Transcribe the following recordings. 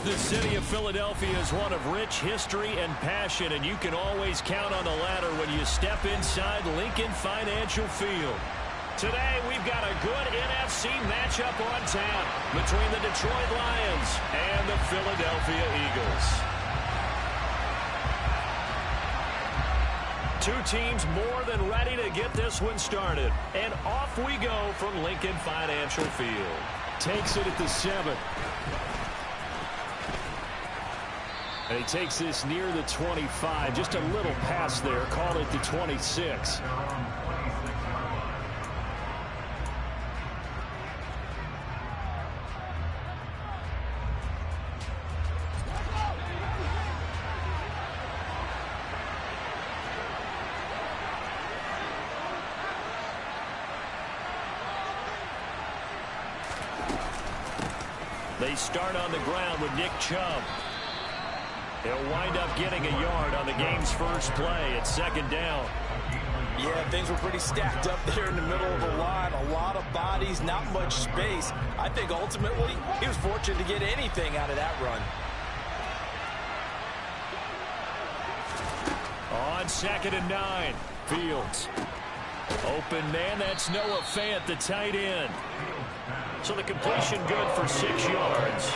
The city of Philadelphia is one of rich history and passion, and you can always count on the latter when you step inside Lincoln Financial Field. Today, we've got a good NFC matchup on tap between the Detroit Lions and the Philadelphia Eagles. Two teams more than ready to get this one started. And off we go from Lincoln Financial Field. Takes it at the 7. And he takes this near the 25. Just a little pass there. Call it the 26. They start on the ground with Nick Chubb. He'll wind up getting a yard on the game's first play at second down. Yeah, things were pretty stacked up there in the middle of the line. A lot of bodies, not much space. I think ultimately he was fortunate to get anything out of that run. On 2nd and 9, Fields. Open man, that's Noah Fant, the tight end. So the completion good for 6 yards.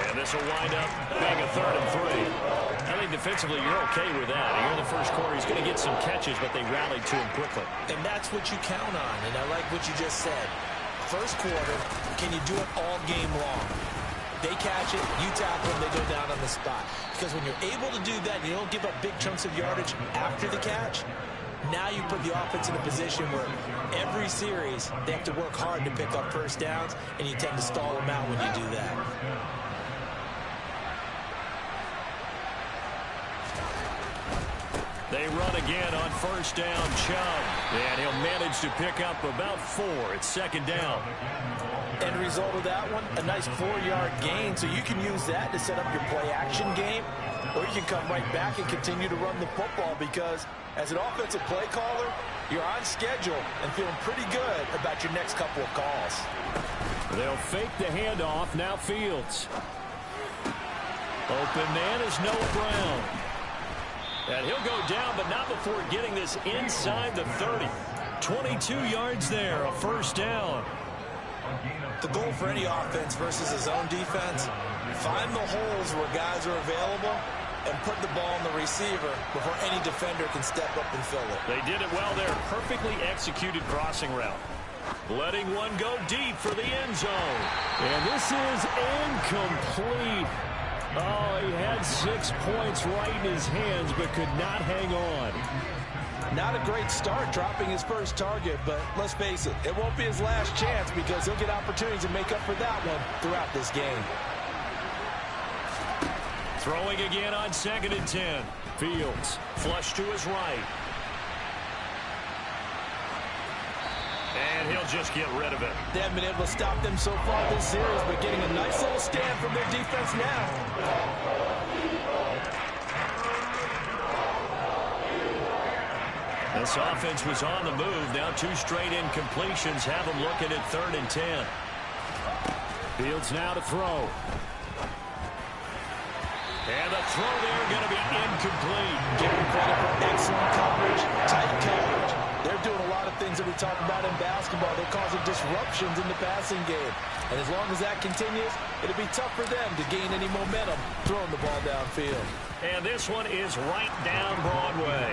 And this will wind up being a 3rd and 3. I think defensively you're okay with that. Here in the first quarter, he's going to get some catches, but they rallied to him quickly. And that's what you count on, and I like what you just said. First quarter, can you do it all game long? They catch it, you tackle them, they go down on the spot. Because when you're able to do that, you don't give up big chunks of yardage after the catch. Now you put the offense in a position where every series they have to work hard to pick up first downs, and you tend to stall them out when you do that. They run again on first down, Chubb. And he'll manage to pick up about 4 at 2nd down. End result of that one, a nice 4-yard gain, so you can use that to set up your play-action game, or you can come right back and continue to run the football because as an offensive play caller, you're on schedule and feeling pretty good about your next couple of calls. They'll fake the handoff, now Fields. Open man is Noah Brown. And he'll go down, but not before getting this inside the 30. 22 yards there, a first down. The goal for any offense versus his own defense, find the holes where guys are available and put the ball on the receiver before any defender can step up and fill it. They did it well there. Perfectly executed crossing route. Letting one go deep for the end zone. And this is incomplete. Oh, he had 6 points right in his hands, but could not hang on. Not a great start dropping his first target, but let's face it, it won't be his last chance because he'll get opportunities to make up for that one throughout this game. Throwing again on 2nd and 10. Fields, flush to his right. And he'll just get rid of it. They haven't been able to stop them so far this series, but getting a nice little stand from their defense now. This offense was on the move. Now 2 straight incompletions have them looking at 3rd and 10. Fields now to throw. And the throw there going to be incomplete. Give them credit for excellent coverage, tight coverage. They're doing a lot of things that we talk about in basketball. They're causing disruptions in the passing game. And as long as that continues, it'll be tough for them to gain any momentum throwing the ball downfield. And this one is right down Broadway.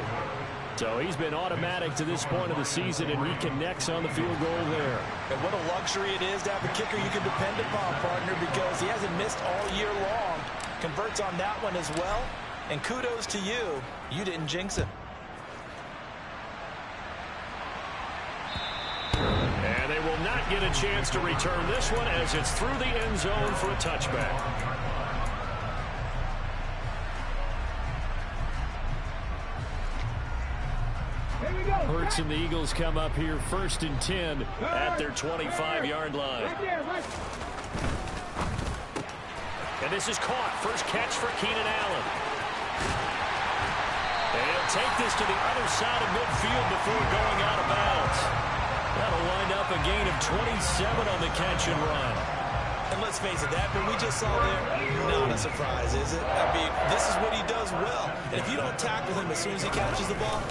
So he's been automatic to this point of the season, and he connects on the field goal there. And what a luxury it is to have a kicker you can depend upon, partner, because he hasn't missed all year long. Converts on that one as well. And kudos to you. You didn't jinx him. And they will not get a chance to return this one as it's through the end zone for a touchback. Hurts and the Eagles come up here 1st and 10 at their 25-yard line. And this is caught. First catch for Keenan Allen. And he'll take this to the other side of midfield before going out of bounds. That'll wind up a gain of 27 on the catch and run. And let's face it, that we just saw there, not a surprise, is it? I mean, this is what he does well. And if you don't tackle him as soon as he catches the ball,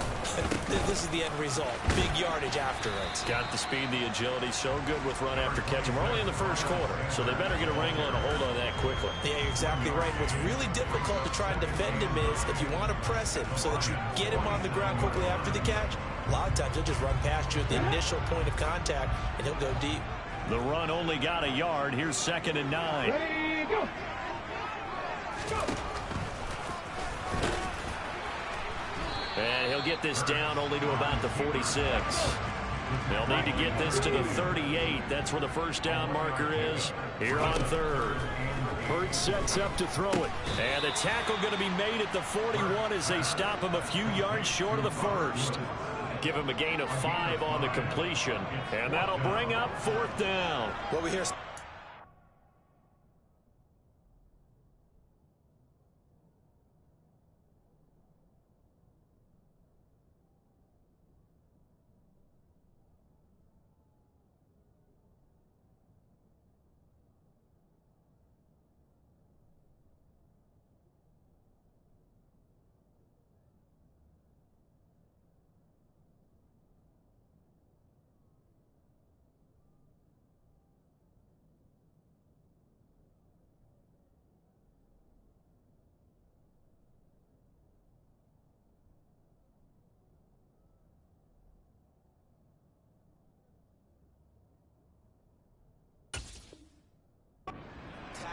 this is the end result. Big yardage afterwards. Got the speed, the agility, so good with run after catch. And we're only in the first quarter, so they better get a wrangle and a hold on that quickly. Yeah, you're exactly right. What's really difficult to try and defend him is if you want to press him so that you get him on the ground quickly after the catch, a lot of times he'll just run past you at the initial point of contact, and he'll go deep. The run only got a yard. Here's 2nd and 9. Ready, go. Go. And he'll get this down only to about the 46. They'll need to get this to the 38. That's where the first down marker is here on 3rd. Hurts sets up to throw it. And the tackle going to be made at the 41 as they stop him a few yards short of the first. Give him a gain of 5 on the completion. And that'll bring up 4th down. What we hear.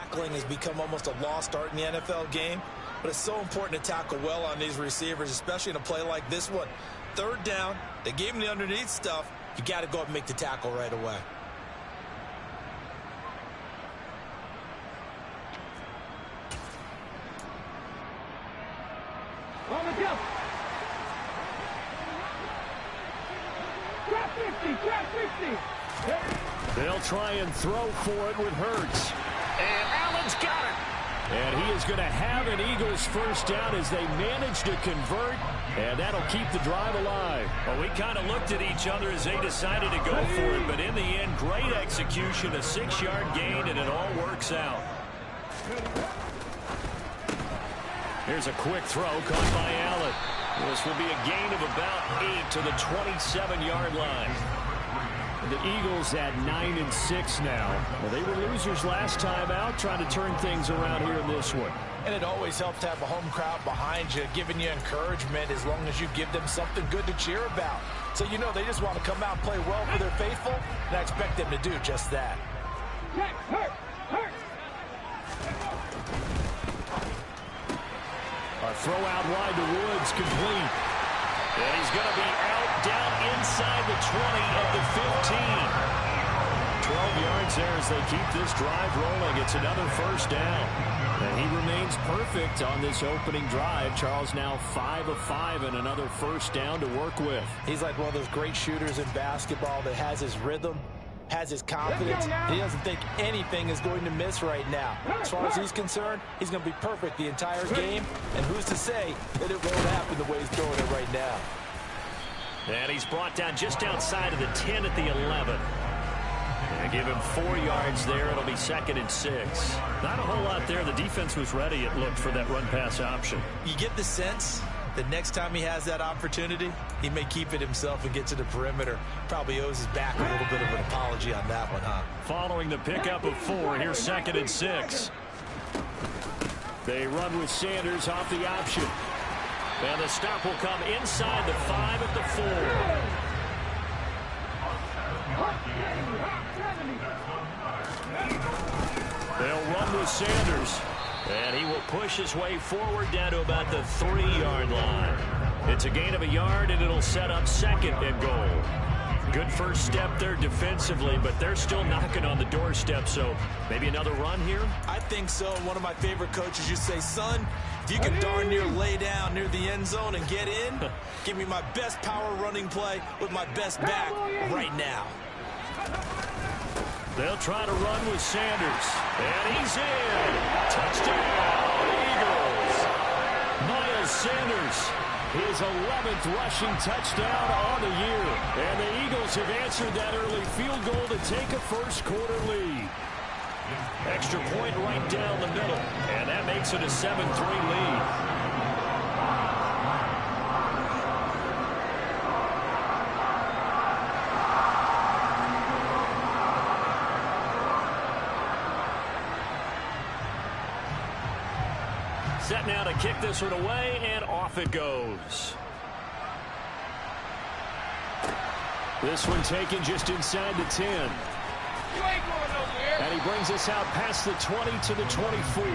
Tackling has become almost a lost art in the NFL game, but it's so important to tackle well on these receivers, especially in a play like this one. 3rd down, they gave him the underneath stuff. You got to go up and make the tackle right away. On the jump. Trap 50, trap 50. They'll try and throw for it with Hurts. And Allen's got it. And he is going to have an Eagles first down as they manage to convert. And that'll keep the drive alive. Well, we kind of looked at each other as they decided to go for it. But in the end, great execution, a 6-yard gain, and it all works out. Here's a quick throw caught by Allen. This will be a gain of about 8 to the 27-yard line. The Eagles at 9-6 now. Well, they were losers last time out, trying to turn things around here in this one. And it always helps to have a home crowd behind you, giving you encouragement as long as you give them something good to cheer about. So you know they just want to come out and play well for their faithful, and I expect them to do just that. Hurt, hurt. A throw out wide to Woods, complete. And he's going to be out down inside the 20 at the 15. 12 yards there as they keep this drive rolling. It's another first down. And he remains perfect on this opening drive. Charles now 5 of 5 and another first down to work with. He's like one of those great shooters in basketball that has his rhythm, has his confidence. He doesn't think anything is going to miss right now. As far as he's concerned, he's going to be perfect the entire game. And who's to say that it won't happen the way he's throwing it right now? And he's brought down just outside of the 10 at the 11. And give him 4 yards there. It'll be 2nd and 6. Not a whole lot there. The defense was ready, it looked, for that run-pass option. You get the sense that next time he has that opportunity, he may keep it himself and get to the perimeter. Probably owes his back a little bit of an apology on that one, huh? Following the pickup of 4, here's 2nd and 6. They run with Sanders off the option. And the stop will come inside the 5 at the 4. They'll run with Sanders. And he will push his way forward down to about the 3-yard line. It's a gain of a yard, and it'll set up 2nd and goal. Good first step there defensively, but they're still knocking on the doorstep, so maybe another run here? I think so. One of my favorite coaches used to say, son, if you can darn near lay down near the end zone and get in, give me my best power running play with my best back right now. They'll try to run with Sanders. And he's in. Touchdown, Eagles. Miles Sanders, his 11th rushing touchdown on the year. And the Eagles have answered that early field goal to take a first quarter lead. Extra point right down the middle. And that makes it a 7-3 lead. Set now to kick this one away, and off it goes. This one taken just inside the 10. And he brings us out past the 20 to the 24.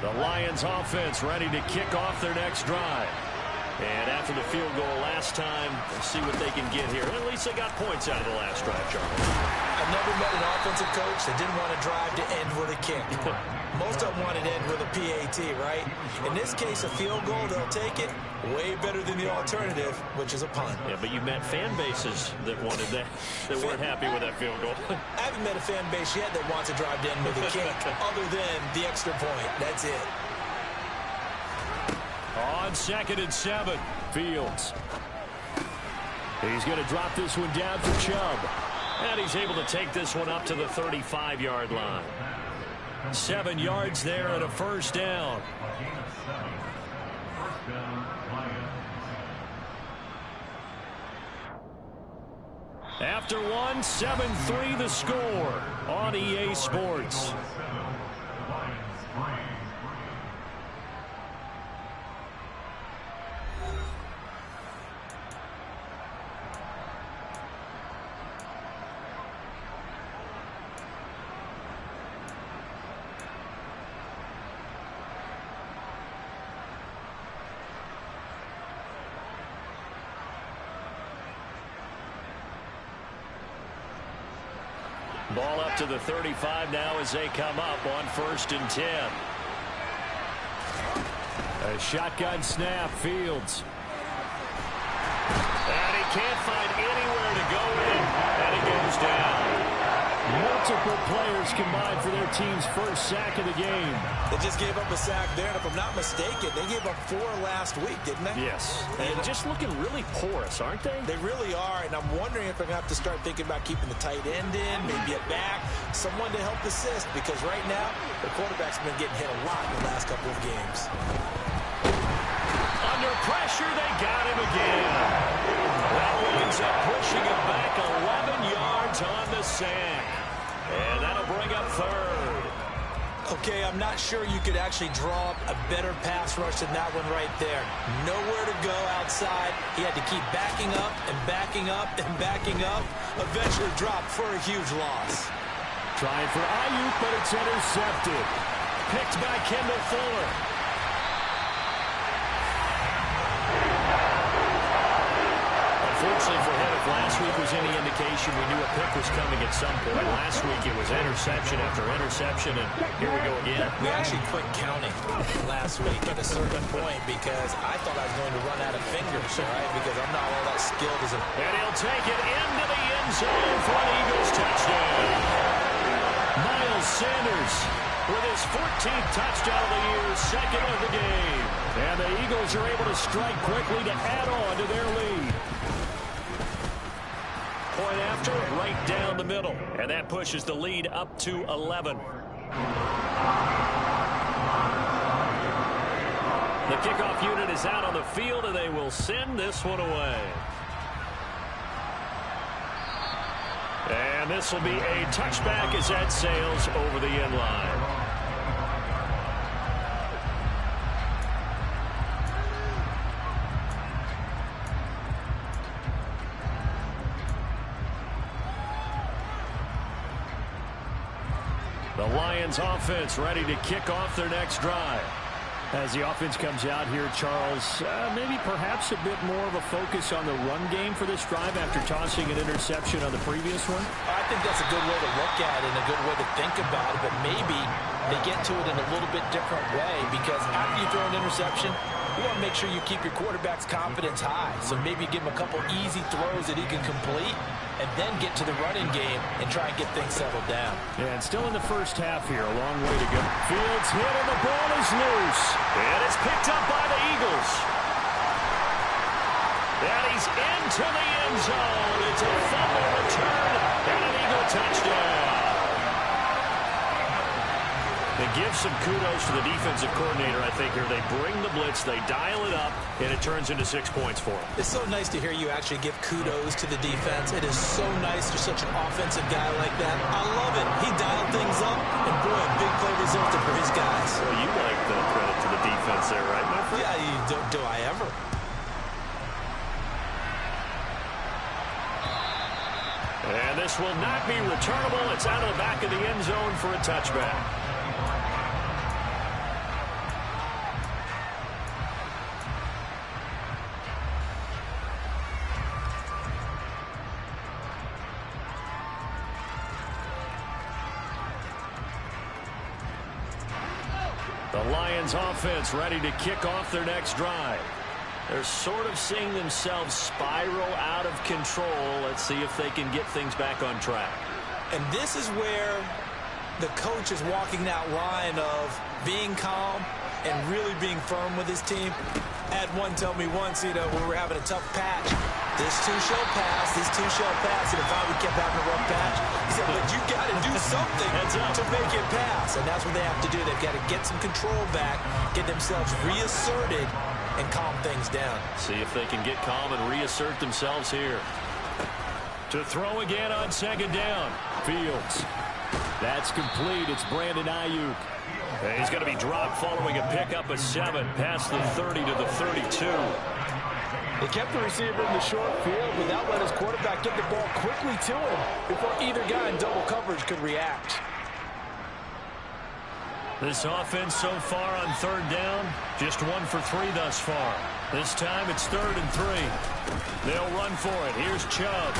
The Lions offense ready to kick off their next drive. And after the field goal last time, we'll see what they can get here. At least they got points out of the last drive, Charles. I've never met an offensive coach that didn't want to drive to end with a kick. Most of them wanted to end with a PAT, right? In this case, a field goal, they'll take it. Way better than the alternative, which is a punt. Yeah, but you met fan bases that wanted that, that weren't happy with that field goal. I haven't met a fan base yet that wants to drive to end with a kick, other than the extra point. That's it. On 2nd and 7, Fields. He's going to drop this one down for Chubb. And he's able to take this one up to the 35-yard line. 7 yards there and a first down. After one, 7-3 the score on EA Sports. Ball up to the 35 now as they come up on 1st and 10. A shotgun snap, Fields. And he can't find anywhere to go in, and he goes down. Multiple players combined for their team's first sack of the game. They just gave up a sack there, and if I'm not mistaken, they gave up 4 last week, didn't they? Yes, and just looking really porous, aren't they? They really are, and I'm wondering if they're going to have to start thinking about keeping the tight end in, maybe a back, someone to help assist, because right now, the quarterback's been getting hit a lot in the last couple of games. Under pressure, they got him again. That winds up pushing him back 11 yards on the sack. And that'll bring up 3rd. Okay, I'm not sure you could actually draw up a better pass rush than that one right there. Nowhere to go outside. He had to keep backing up and backing up and backing up. Eventually dropped for a huge loss. Trying for Ayuk, but it's intercepted. Picked by Kendall Fuller. Unfortunately for him, if last week was any indication, we knew a pick was coming at some point. Last week it was interception after interception, and here we go again. We actually quit counting last week at a certain point because I thought I was going to run out of fingers, right? Because I'm not all that skilled as a... And he'll take it into the end zone for an Eagles touchdown. Miles Sanders with his 14th touchdown of the year, 2nd of the game. And the Eagles are able to strike quickly to add on to their lead. Point after, right down the middle. And that pushes the lead up to 11. The kickoff unit is out on the field, and they will send this one away. And this will be a touchback as that sails over the end line. The Lions offense ready to kick off their next drive. As the offense comes out here, Charles, maybe perhaps a bit more of a focus on the run game for this drive after tossing an interception on the previous one? I think that's a good way to look at it and a good way to think about it, but maybe they get to it in a little bit different way because after you throw an interception, you want to make sure you keep your quarterback's confidence high. So maybe give him a couple easy throws that he can complete and then get to the running game and try and get things settled down. Yeah, and still in the first half here, a long way to go. Fields hit and the ball is loose. And it's picked up by the Eagles. And he's into the end zone. It's a fumble return and an Eagle touchdown. They give some kudos to the defensive coordinator, I think, here. They bring the blitz, they dial it up, and it turns into 6 points for them. It's so nice to hear you actually give kudos to the defense. It is so nice you're such an offensive guy like that. I love it. He dialed things up, and boy, a big play resulted for his guys. Well, you like the credit to the defense there, right, my friend? Yeah, do I ever? And this will not be returnable. It's out of the back of the end zone for a touchback. The Lions offense ready to kick off their next drive. They're sort of seeing themselves spiral out of control. Let's see if they can get things back on track. And this is where the coach is walking that line of being calm and really being firm with his team. I had one tell me once, when we were having a tough patch, this too shall pass, this too shall pass. And if I would kept having a rough patch, he said, but you got to do something to make it pass. And that's what they have to do. They've got to get some control back, get themselves reasserted, and calm things down. See if they can get calm and reassert themselves here. To throw again on second down. Fields. That's complete. It's Brandon Ayuk. And he's going to be dropped following a pickup of 7 past the 30 to the 32. They kept the receiver in the short field without letting his quarterback get the ball quickly to him before either guy in double coverage could react. This offense so far on third down, just 1 for 3 thus far. This time it's 3rd and 3. They'll run for it. Here's Chubb.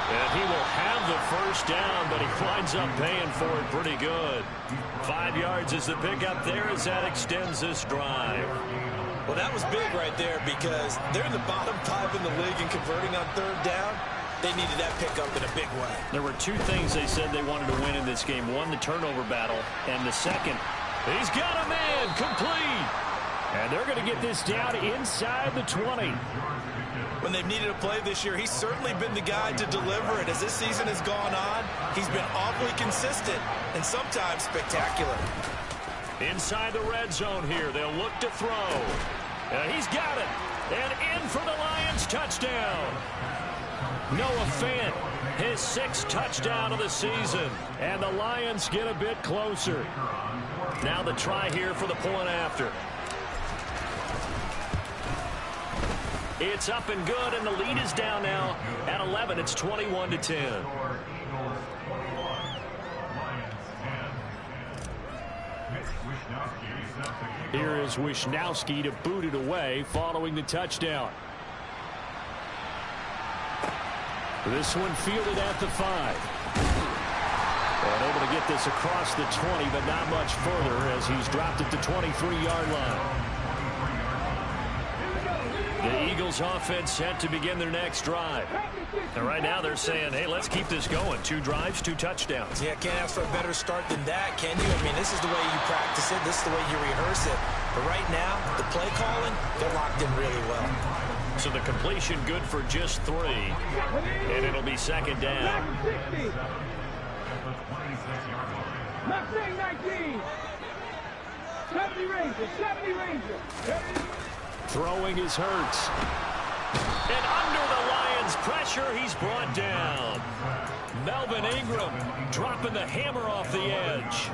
And he will have the first down, but he winds up paying for it pretty good. 5 yards is the pickup there as that extends this drive. Well, that was big right there because they're in the bottom 5 in the league and converting on third down. They needed that pickup in a big way. There were 2 things they said they wanted to win in this game. One, the turnover battle, and the second, he's got a man, complete. And they're going to get this down inside the 20. When they've needed a play this year, he's certainly been the guy to deliver it. As this season has gone on, he's been awfully consistent and sometimes spectacular. Inside the red zone here, they'll look to throw. And he's got it. And in for the Lions touchdown. Noah Fant, his 6th touchdown of the season. And the Lions get a bit closer. Now the try here for the point after. It's up and good, and the lead is down now at 11. It's 21-10. Here is Wishnowsky to boot it away following the touchdown. This one fielded at the 5. And able to get this across the 20, but not much further as he's dropped it to 23-yard line. The Eagles offense set to begin their next drive. And right now they're saying, hey, let's keep this going. 2 drives, 2 touchdowns. Yeah, can't ask for a better start than that, can you? I mean, this is the way you practice it. This is the way you rehearse it. But right now, the play calling, they're locked in really well. So the completion good for just 3. And it'll be second down. 60. Mustang 19. 70 Ranger, 70 Ranger. Throwing is Hurts. And under the Lions' pressure, he's brought down. Melvin Ingram dropping the hammer off the edge.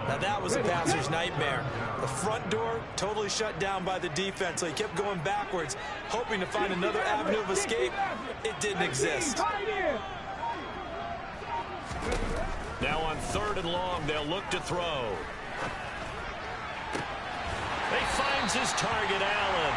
Now that was a passer's nightmare. The front door totally shut down by the defense, so he kept going backwards, hoping to find another avenue of escape. It didn't exist. Now on 3rd and long, they'll look to throw. He finds his target, Allen.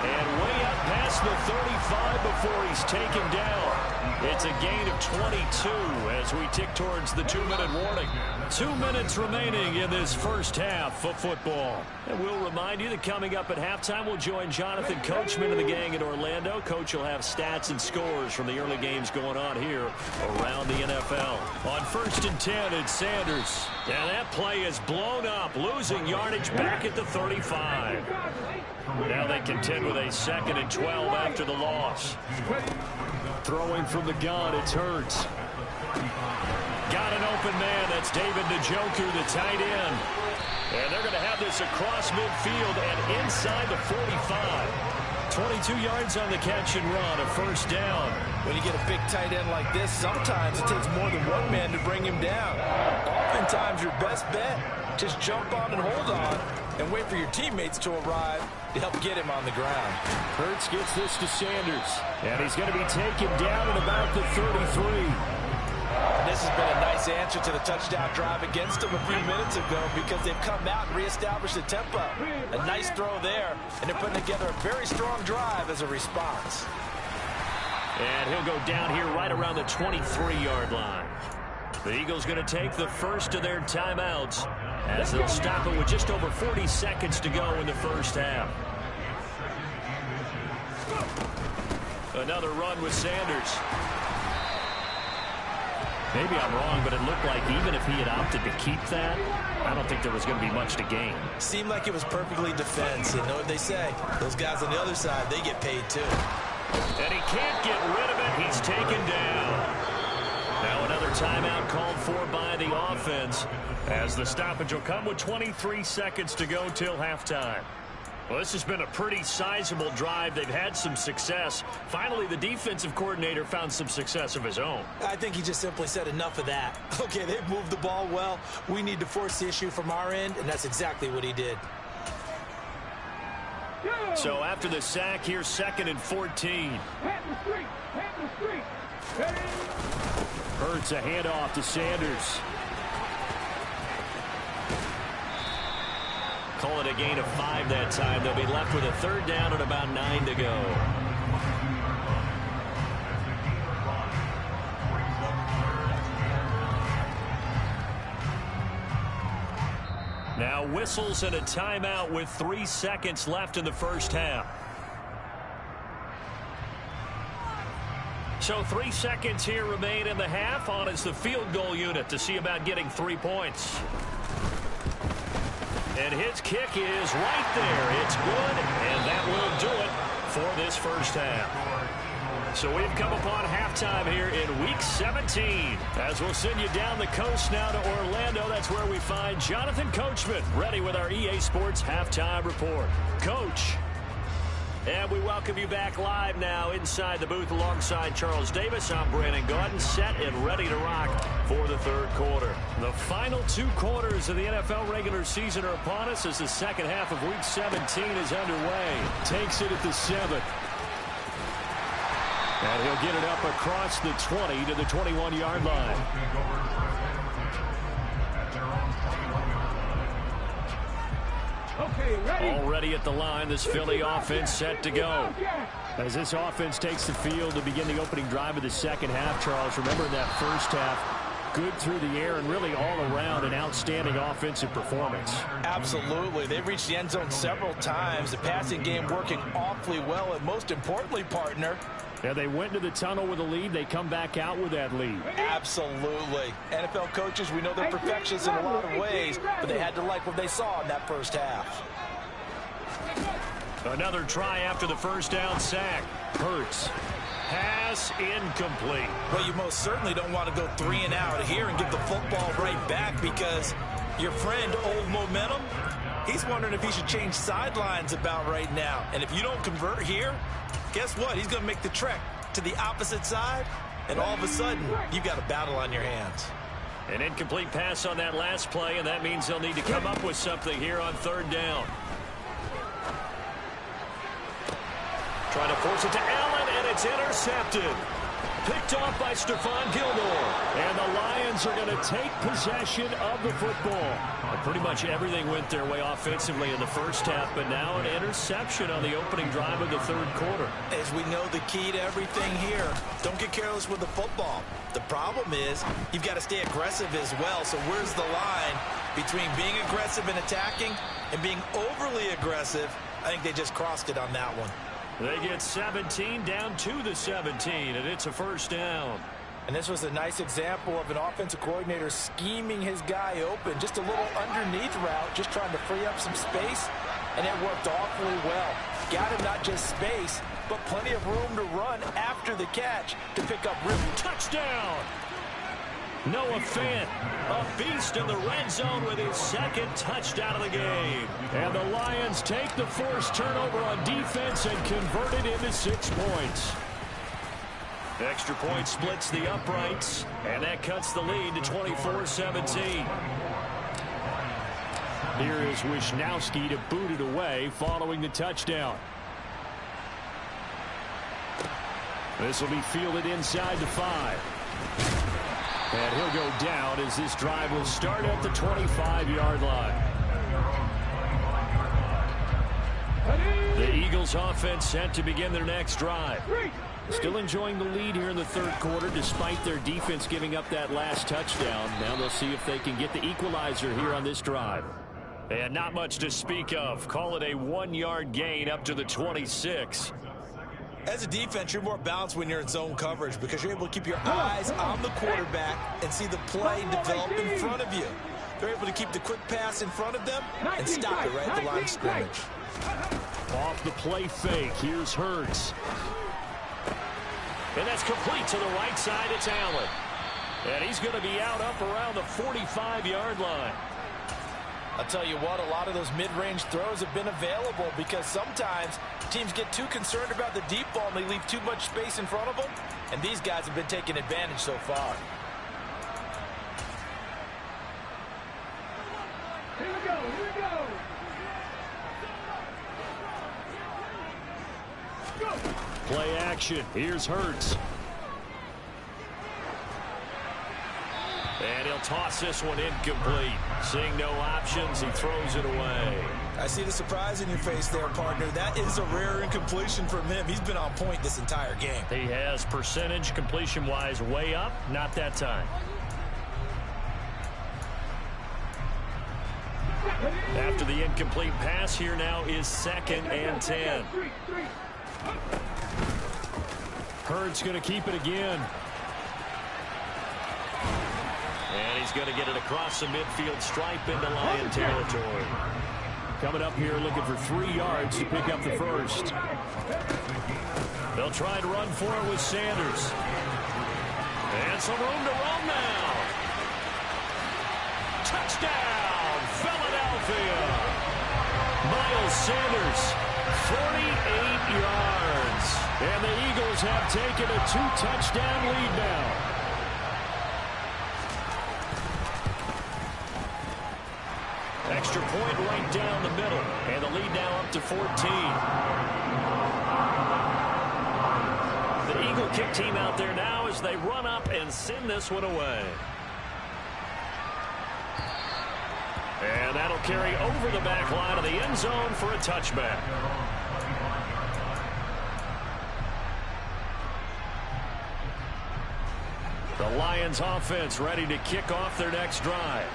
And way up past the 35 before he's taken down. It's a gain of 22 as we tick towards the 2-minute warning. 2 minutes remaining in this first half of football. And we'll remind you that coming up at halftime, we'll join Jonathan Coachman and the gang in Orlando. Coach will have stats and scores from the early games going on here around the NFL. On 1st and 10, it's Sanders. And that play is blown up, losing yardage back at the 35. Now they contend with a 2nd and 12 after the loss. Throwing from the gun, it's Hurts. Got an open man. That's David Njoku, the tight end. And they're going to have this across midfield and inside the 45. 22 yards on the catch and run, a first down. When you get a big tight end like this, sometimes it takes more than one man to bring him down. Oftentimes, your best bet, just jump on and hold on and wait for your teammates to arrive to help get him on the ground. Hurts gets this to Sanders, and he's going to be taken down at about the 33. And this has been a nice answer to the touchdown drive against them a few minutes ago because they've come out and reestablished the tempo. A nice throw there, and they're putting together a very strong drive as a response. And he'll go down here right around the 23-yard line. The Eagles going to take the first of their timeouts as they'll stop it with just over 40 seconds to go in the first half. Another run with Sanders. Maybe I'm wrong, but it looked like even if he had opted to keep that, I don't think there was going to be much to gain. Seemed like it was perfectly defense. You know what they say? Those guys on the other side, they get paid too. And he can't get rid of it. He's taken down. Now another timeout called for by the offense as the stoppage will come with 23 seconds to go till halftime. Well, this has been a pretty sizable drive. They've had some success. Finally, the defensive coordinator found some success of his own. I think he just simply said enough of that. Okay, they've moved the ball well. We need to force the issue from our end, and that's exactly what he did. So after the sack, here's 2nd and 14. Hurts a handoff to Sanders. Call it a gain of 5 that time. They'll be left with a 3rd down and about 9 to go. Now whistles and a timeout with 3 seconds left in the first half. So 3 seconds here remain in the half. On is the field goal unit to see about getting 3 points. And his kick is right there. It's good, and that will do it for this first half. So we've come upon halftime here in Week 17. As we'll send you down the coast now to Orlando, that's where we find Jonathan Coachman, ready with our EA Sports Halftime Report. Coach. And we welcome you back live now inside the booth alongside Charles Davis. I'm Brandon Gaudin, set and ready to rock for the 3rd quarter. The final 2 quarters of the NFL regular season are upon us as the second half of Week 17 is underway. Takes it at the 7. And he'll get it up across the 20 to the 21-yard line. Already at the line, this Philly offense set to go. As this offense takes the field to begin the opening drive of the second half, Charles, remember in that first half, good through the air and really all around an outstanding offensive performance. Absolutely. They've reached the end zone several times. The passing game working awfully well, and most importantly, partner, yeah, they went to the tunnel with a lead. They come back out with that lead. Absolutely. NFL coaches, we know they're perfectionists in a lot of ways, but they had to like what they saw in that first half. Another try after the first down sack. Hurts. Pass incomplete. Well, you most certainly don't want to go 3 and out here and get the football right back because your friend, Old Momentum, he's wondering if he should change sidelines about right now. And if you don't convert here, guess what? He's going to make the trek to the opposite side, and all of a sudden, you've got a battle on your hands. An incomplete pass on that last play, and that means they'll need to come up with something here on 3rd down. Trying to force it to Allen, and it's intercepted. picked off by Stephon Gilmore. And the Lions are going to take possession of the football. Pretty much everything went their way offensively in the first half, but now an interception on the opening drive of the third quarter. As we know, the key to everything here, don't get careless with the football. The problem is you've got to stay aggressive as well. So where's the line between being aggressive and attacking and being overly aggressive? I think they just crossed it on that one. They get 17 down to the 17, and it's a first down. And this was a nice example of an offensive coordinator scheming his guy open. Just a little underneath route, just trying to free up some space, and it worked awfully well. Got him not just space, but plenty of room to run after the catch to pick up room. Touchdown! Noah Fant, a beast in the red zone with his second touchdown of the game. And the Lions take the forced turnover on defense and convert it into 6 points. Extra point splits the uprights, and that cuts the lead to 24-17. Here is Wisnowski to boot it away following the touchdown. This will be fielded inside the 5. And he'll go down as this drive will start at the 25-yard line. The Eagles offense set to begin their next drive. Still enjoying the lead here in the third quarter despite their defense giving up that last touchdown. Now they'll see if they can get the equalizer here on this drive. And not much to speak of. Call it a 1-yard gain up to the 26. As a defense, you're more balanced when you're in zone coverage because you're able to keep your eyes on the quarterback and see the play develop in front of you. They're able to keep the quick pass in front of them and stop it right at the line of scrimmage. Off the play fake, here's Hurts. And that's complete to the right side. It's Allen. And he's going to be out up around the 45-yard line. I'll tell you what, a lot of those mid-range throws have been available because sometimes teams get too concerned about the deep ball and they leave too much space in front of them. And these guys have been taking advantage so far. Here we go, here we go. Play action. Here's Hurts. And he'll toss this one incomplete. Seeing no options, he throws it away. I see the surprise in your face there, partner. That is a rare incompletion from him. He's been on point this entire game. He has percentage completion-wise way up. Not that time. After the incomplete pass, here now is 2nd and 10. Hurts going to keep it again. And he's going to get it across the midfield stripe into Lion territory. Coming up here looking for 3 yards to pick up the first. They'll try to run for it with Sanders. And some room to run now. Touchdown, Philadelphia. Miles Sanders, 48 yards. And the Eagles have taken a 2-touchdown lead now. Extra point right down the middle. And the lead now up to 14. The Eagle kick team out there now as they run up and send this one away. And that'll carry over the back line of the end zone for a touchback. The Lions offense ready to kick off their next drive.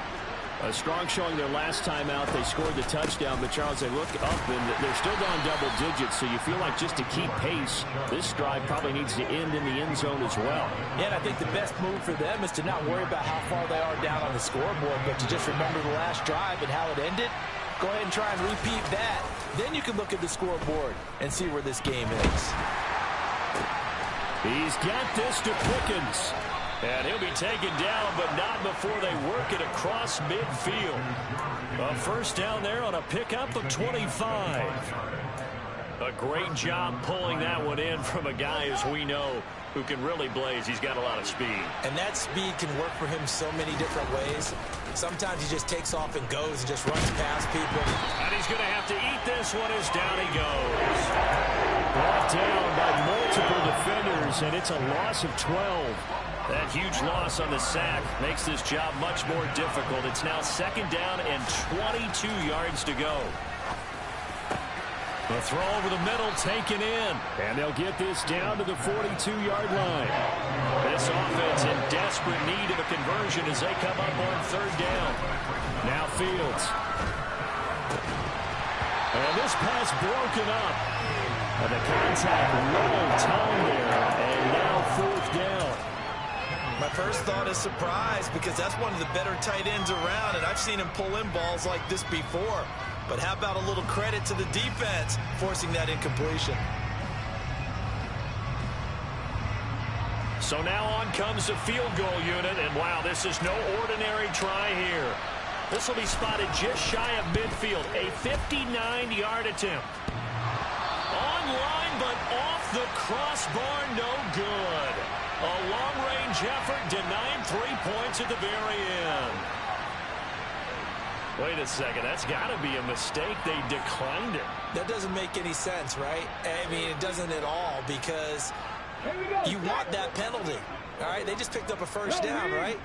A strong showing their last time out. They scored the touchdown, but Charles, they look up and they're still down double digits, so you feel like just to keep pace, this drive probably needs to end in the end zone as well. Yeah, and I think the best move for them is to not worry about how far they are down on the scoreboard, but to just remember the last drive and how it ended. Go ahead and try and repeat that. Then you can look at the scoreboard and see where this game is. He's got this to Pickens. And he'll be taken down, but not before they work it across midfield. A first down there on a pickup of 25. A great job pulling that one in from a guy, as we know, who can really blaze. He's got a lot of speed. And that speed can work for him so many different ways. Sometimes he just takes off and goes and just runs past people. And he's going to have to eat this one as down he goes. Brought down by multiple defenders, and it's a loss of 12. That huge loss on the sack makes this job much more difficult. It's now 2nd down and 22 yards to go. The throw over the middle taken in, and they'll get this down to the 42-yard line. This offense in desperate need of a conversion as they come up on 3rd down. Now Fields. And this pass broken up. And the contact well timed there, and now 4th down. My first thought is surprise because that's one of the better tight ends around, and I've seen him pull in balls like this before. But how about a little credit to the defense forcing that incompletion? So now on comes the field goal unit, and wow, this is no ordinary try here. This will be spotted just shy of midfield, a 59-yard attempt. Online, but off the crossbar, no good. A long-range effort denying 3 points at the very end. Wait a second, that's got to be a mistake. They declined it. That doesn't make any sense, right? I mean, it doesn't at all because you want that penalty. All right, they just picked up a 1st down, right?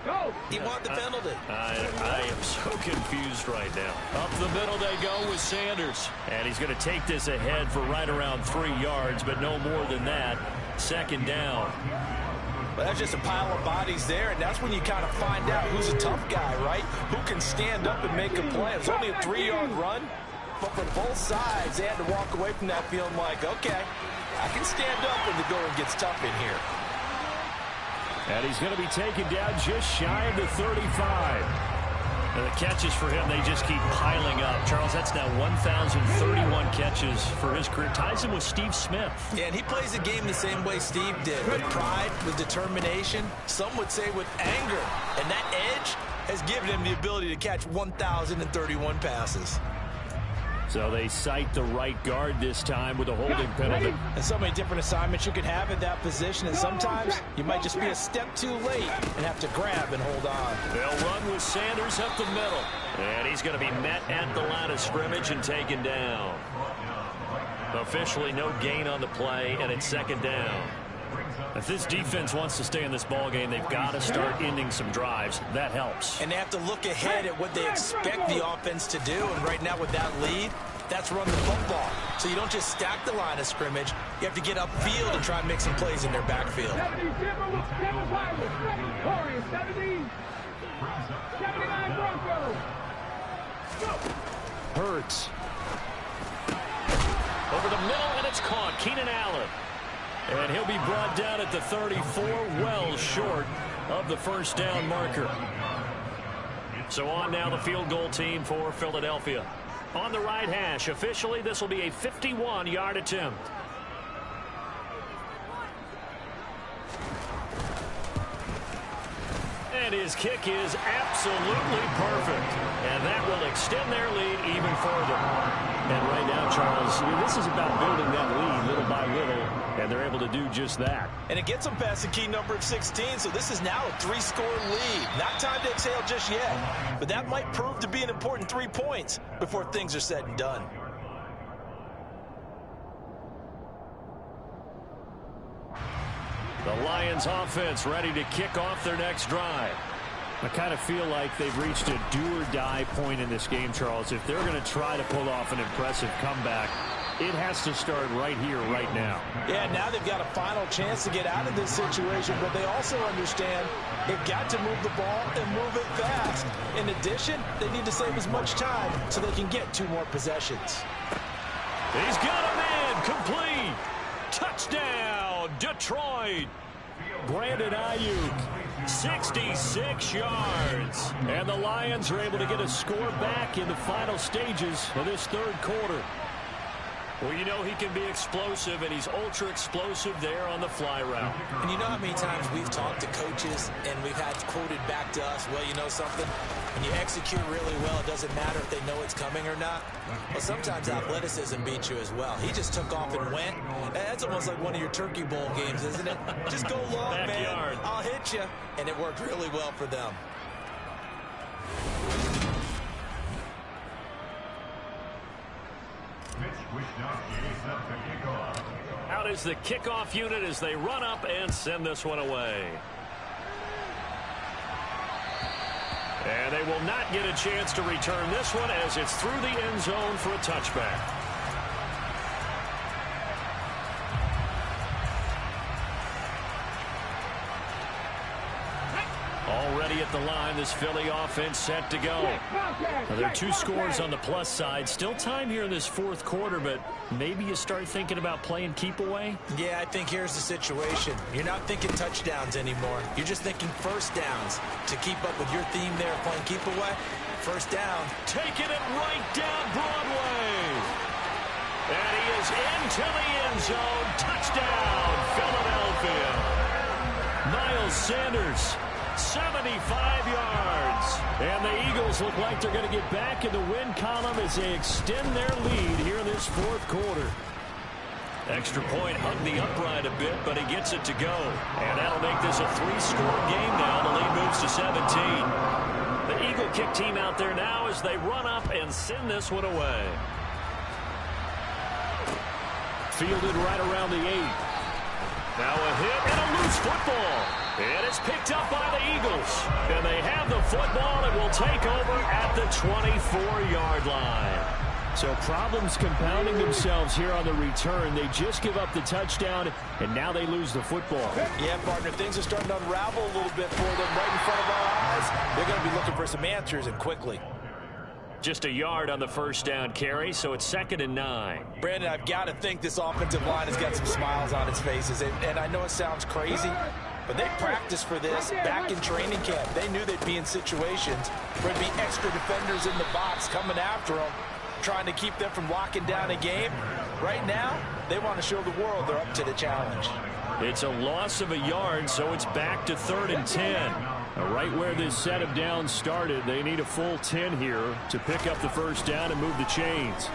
You want the penalty. I am so confused right now. Up the middle they go with Sanders. And he's going to take this ahead for right around 3 yards, but no more than that. 2nd down. Well, that's just a pile of bodies there, and that's when you kind of find out who's a tough guy, right? Who can stand up and make a play. It was only a 3-yard run, but for both sides, they had to walk away from that feeling like, okay, I can stand up when the going gets tough in here. And he's going to be taken down just shy of the 35. And the catches for him, they just keep piling up. Charles, that's now 1,031 catches for his career. Ties him with Steve Smith. Yeah, and he plays the game the same way Steve did, with pride, with determination, some would say with anger. And that edge has given him the ability to catch 1,031 passes. So they cite the right guard this time with a holding penalty. And so many different assignments you can have at that position, and sometimes you might just be a step too late and have to grab and hold on. They'll run with Sanders up the middle. And he's going to be met at the line of scrimmage and taken down. Officially no gain on the play, and it's 2nd down. If this defense wants to stay in this ball game, they've got to start ending some drives. That helps. And they have to look ahead at what they expect the offense to do. And right now with that lead, that's run the football. So you don't just stack the line of scrimmage. You have to get upfield and try and make some plays in their backfield. 79 Broncos. Hurts. Over the middle, and it's caught. Keenan Allen. And he'll be brought down at the 34, well short of the 1st down marker. So on now the field goal team for Philadelphia. On the right hash, officially this will be a 51-yard attempt. And his kick is absolutely perfect. And that will extend their lead even further. And right now, Charles, this is about building that lead little by little, and they're able to do just that. And it gets them past the key number of 16, so this is now a 3-score lead. Not time to exhale just yet, but that might prove to be an important 3 points before things are said and done. The Lions offense ready to kick off their next drive. I kind of feel like they've reached a do-or-die point in this game, Charles. If they're going to try to pull off an impressive comeback, it has to start right here, right now. Yeah, now they've got a final chance to get out of this situation, but they also understand they've got to move the ball and move it fast. In addition, they need to save as much time so they can get 2 more possessions. He's got a man, complete. Touchdown, Detroit. Brandon Ayuk, 66 yards. And the Lions are able to get a score back in the final stages of this 3rd quarter. Well, you know he can be explosive, and he's ultra-explosive there on the fly route. And you know how many times we've talked to coaches and we've had quoted back to us, well, you know something? When you execute really well, it doesn't matter if they know it's coming or not. Well, sometimes athleticism beats you as well. He just took off and went. That's almost like one of your Turkey Bowl games, isn't it? Just go long, Backyard. man. I'll hit you. And it worked really well for them. Out is the kickoff unit as they run up and send this one away. And they will not get a chance to return this one as it's through the end zone for a touchback. Already at the line, this Philly offense set to go. Now, there are 2 scores on the plus side. Still time here in this fourth quarter, but maybe you start thinking about playing keep away? Yeah, I think here's the situation. You're not thinking touchdowns anymore. You're just thinking first downs. To keep up with your theme there, playing keep away, first down. Taking it right down Broadway. And he is into the end zone. Touchdown, Philadelphia. Miles Sanders. 75 yards. And the Eagles look like they're going to get back in the win column as they extend their lead here in this fourth quarter. Extra point hugged the upright a bit, but he gets it to go. And that'll make this a 3-score game now. The lead moves to 17. The Eagle kick team out there now as they run up and send this one away. Fielded right around the 8. Now a hit and a loose football. And it's picked up by the Eagles. And they have the football and will take over at the 24-yard line. So problems compounding themselves here on the return. They just give up the touchdown, and now they lose the football. Yeah, partner, things are starting to unravel a little bit for them right in front of our eyes. They're going to be looking for some answers, and quickly. Just a yard on the first down carry, so it's 2nd and 9. Brandon, I've got to think this offensive line has got some smiles on its faces. And I know it sounds crazy, but they practiced for this back in training camp. They knew they'd be in situations where there'd be extra defenders in the box coming after them, trying to keep them from locking down a game. Right now, they want to show the world they're up to the challenge. It's a loss of a yard, so it's back to 3rd and 10. Right where this set of downs started, they need a full 10 here to pick up the first down and move the chains.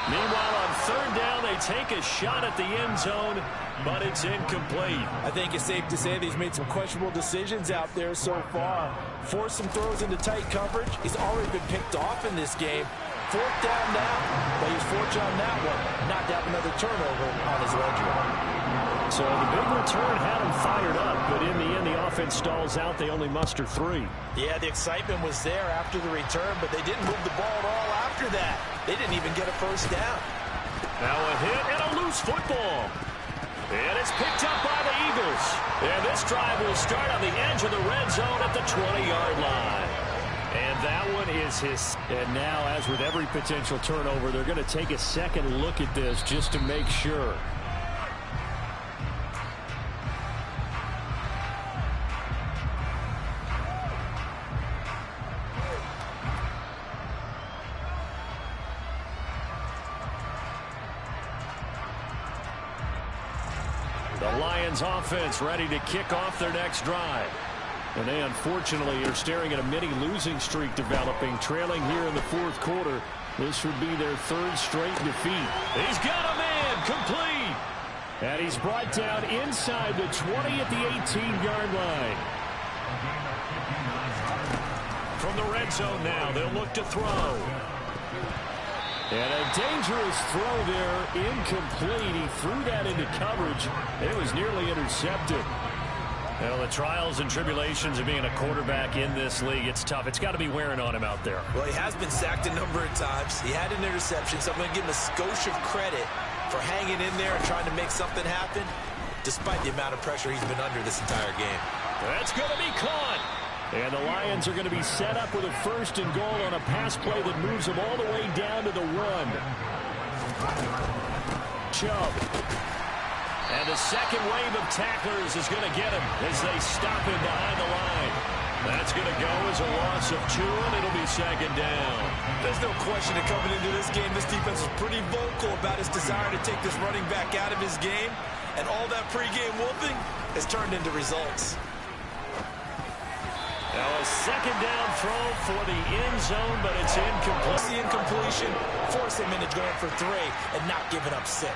Meanwhile, on 3rd down, they take a shot at the end zone, but it's incomplete. I think it's safe to say that he's made some questionable decisions out there so far. Forced some throws into tight coverage. He's already been picked off in this game. 4th down now, but he's fortunate on that one. Not to have another turnover on his ledger. So the big return had him fired up, but in the end, the offense stalls out. They only muster 3. Yeah, the excitement was there after the return, but they didn't move the ball at all after that. They didn't even get a first down. Now a hit and a loose football. And it's picked up by the Eagles. And this drive will start on the edge of the red zone at the 20-yard line. And that one is his. And now, as with every potential turnover, they're going to take a second look at this just to make sure. The Lions offense ready to kick off their next drive. And they unfortunately are staring at a mini losing streak developing, trailing here in the fourth quarter. This would be their 3rd straight defeat. He's got a man complete. And he's brought down inside the 20 at the 18-yard line. From the red zone now, they'll look to throw. And a dangerous throw there, incomplete. He threw that into coverage. It was nearly intercepted. Well, the trials and tribulations of being a quarterback in this league, it's tough. It's got to be wearing on him out there. Well, he has been sacked a number of times. He had an interception, so I'm going to give him a skosh of credit for hanging in there and trying to make something happen, despite the amount of pressure he's been under this entire game. That's going to be caught. And the Lions are going to be set up with a 1st and goal on a pass play that moves them all the way down to the 1. Chubb. And the second wave of tacklers is going to get him as they stop him behind the line. That's going to go as a loss of 2, and it'll be 2nd down. There's no question that coming into this game, this defense is pretty vocal about his desire to take this running back out of his game. And all that pregame whooping has turned into results. Now a 2nd down throw for the end zone, but it's incomplete. The incompletion forced him into going for 3 and not giving up 6.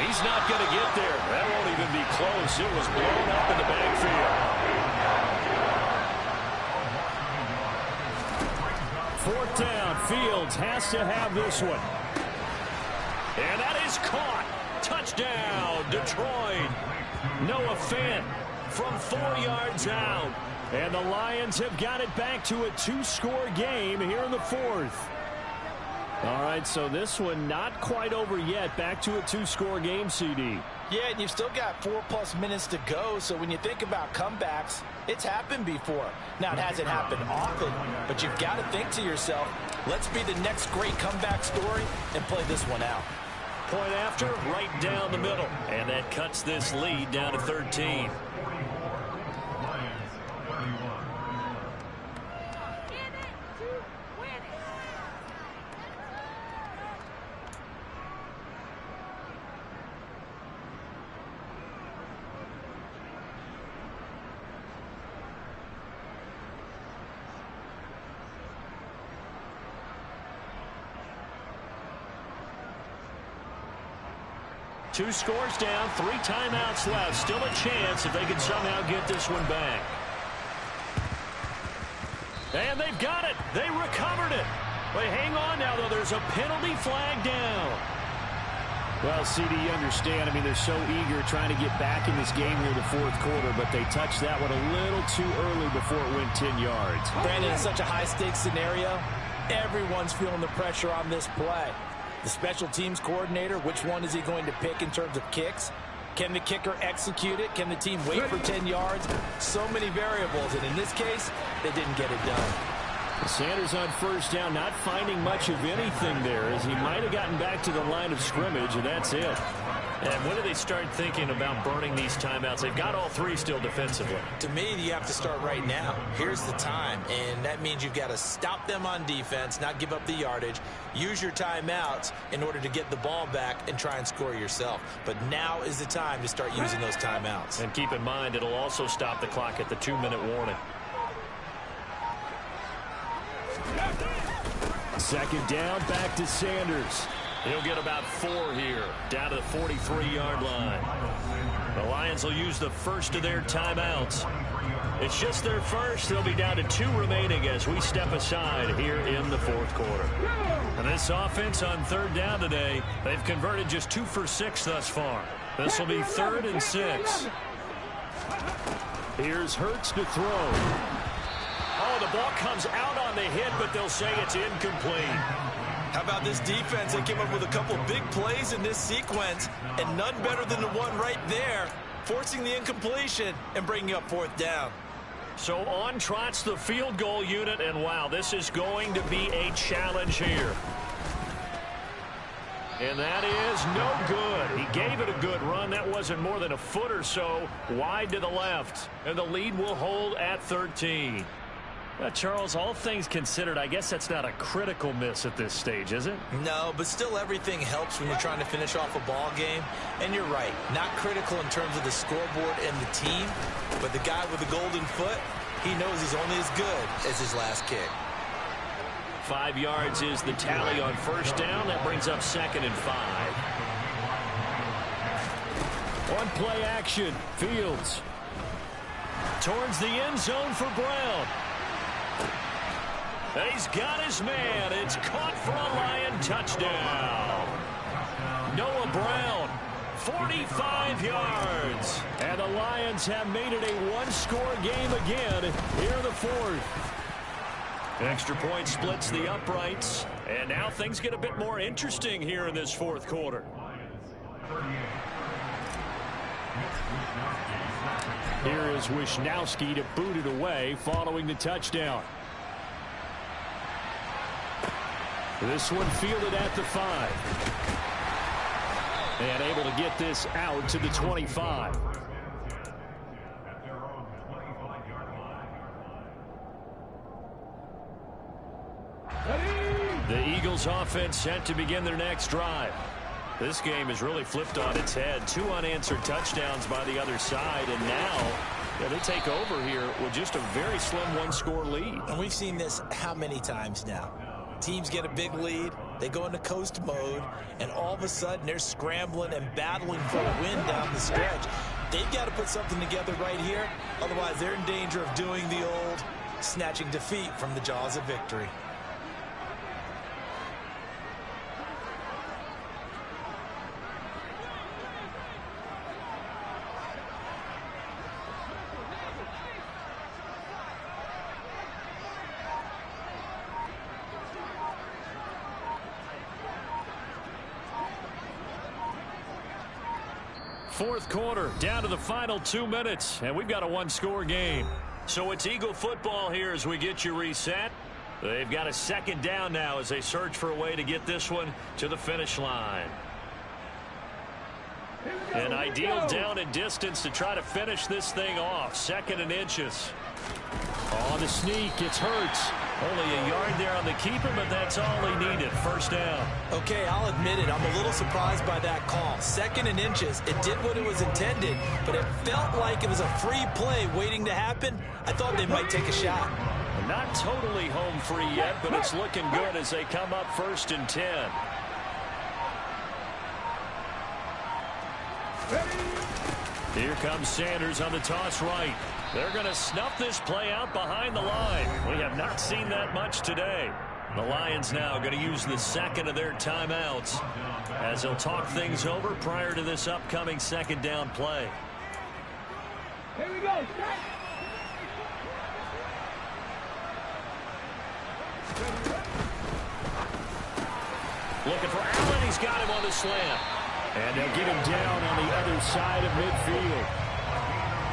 He's not going to get there. That won't even be close. It was blown up in the backfield. 4th down. Fields has to have this one. And that is caught. Touchdown, Detroit. Noah Fant from 4 yards out. And the Lions have got it back to a 2-score game here in the 4th. All right, so this one not quite over yet. Back to a 2-score game, CD. Yeah, and you've still got 4+ minutes to go, so when you think about comebacks, it's happened before. Now, it hasn't happened often, but you've got to think to yourself, let's be the next great comeback story and play this one out. Point after, right down the middle. And that cuts this lead down to 13. Two scores down, 3 timeouts left. Still a chance if they can somehow get this one back. And they've got it. They recovered it. But hang on now, though. There's a penalty flag down. Well, CD, you understand. I mean, they're so eager trying to get back in this game here in the 4th quarter, but they touched that one a little too early before it went 10 yards. Brandon, in such a high-stakes scenario, everyone's feeling the pressure on this play. The special teams coordinator, which one is he going to pick in terms of kicks? Can the kicker execute it? Can the team wait for 10 yards? So many variables, and in this case, they didn't get it done. Sanders on 1st down, not finding much of anything there, as he might have gotten back to the line of scrimmage, and that's it. And when do they start thinking about burning these timeouts? They've got all 3 still defensively. To me, you have to start right now. Here's the time, and that means you've got to stop them on defense, not give up the yardage, use your timeouts in order to get the ball back and try and score yourself. But now is the time to start using those timeouts. And keep in mind, it'll also stop the clock at the 2-minute warning. 2nd down, back to Sanders. He'll get about 4 here, down to the 43-yard line. The Lions will use the first of their timeouts. It's just their first. They'll be down to 2 remaining as we step aside here in the 4th quarter. And this offense on 3rd down today, they've converted just 2 for 6 thus far. This will be 3rd and 6. Here's Hurts to throw. Oh, the ball comes out on the hit, but they'll say it's incomplete. How about this defense? They came up with a couple big plays in this sequence, and none better than the one right there, forcing the incompletion and bringing up 4th down. So on trots the field goal unit, and wow, this is going to be a challenge here. And that is no good. He gave it a good run. That wasn't more than a foot or so wide to the left. And the lead will hold at 13. Charles, all things considered, I guess that's not a critical miss at this stage, is it? No, but still everything helps when you're trying to finish off a ball game. And you're right, not critical in terms of the scoreboard and the team, but the guy with the golden foot, he knows he's only as good as his last kick. 5 yards is the tally on 1st down. That brings up 2nd and 5. On play action, Fields. Towards the end zone for Brown. And he's got his man. It's caught for a Lion touchdown. Noah Brown, 45 yards. And the Lions have made it a 1-score game again here in the 4th. Extra point splits the uprights. And now things get a bit more interesting here in this 4th quarter. Here is Wisnowski to boot it away following the touchdown. This one fielded at the 5. And able to get this out to the 25. The Eagles offense set to begin their next drive. This game is really flipped on its head. 2 unanswered touchdowns by the other side, and now they take over here with just a very slim 1-score lead. And we've seen this how many times now? Teams get a big lead, They go into coast mode, and all of a sudden they're scrambling and battling for a win down the stretch. They've got to put something together right here. Otherwise, they're in danger of doing the old snatching defeat from the jaws of victory. Fourth quarter, down to the final 2 minutes, and we've got a one-score game. So it's Eagle football here as we get you reset. They've got a second down now as they search for a way to get this one to the finish line. An ideal down and distance to try to finish this thing off. 2nd and inches. On the sneak, it's Hurts. Only a yard there on the keeper, but that's all he needed. First down. Okay, I'll admit it. I'm a little surprised by that call. 2nd and inches. It did what it was intended, but it felt like it was a free play waiting to happen. I thought they might take a shot. Not totally home free yet, but it's looking good as they come up 1st and 10. Here comes Sanders on the toss right. They're going to snuff this play out behind the line. We have not seen that much today. The Lions now going to use the second of their timeouts as they'll talk things over prior to this upcoming second down play. Here we go. Looking for Allen. He's got him on the slant. And they'll get him down on the other side of midfield.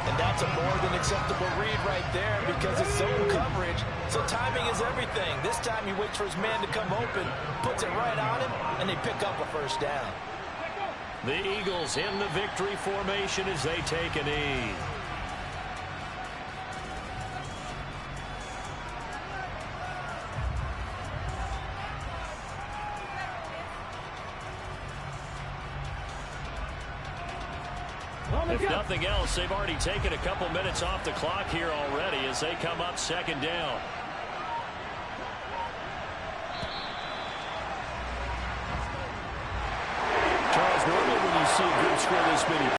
And that's a more than acceptable read right there because it's zone coverage. So timing is everything. This time he waits for his man to come open, puts it right on him, and they pick up a first down. The Eagles in the victory formation as they take a knee. If nothing else, they've already taken a couple minutes off the clock here already as they come up 2nd down. Charles, normally when you see a group score this many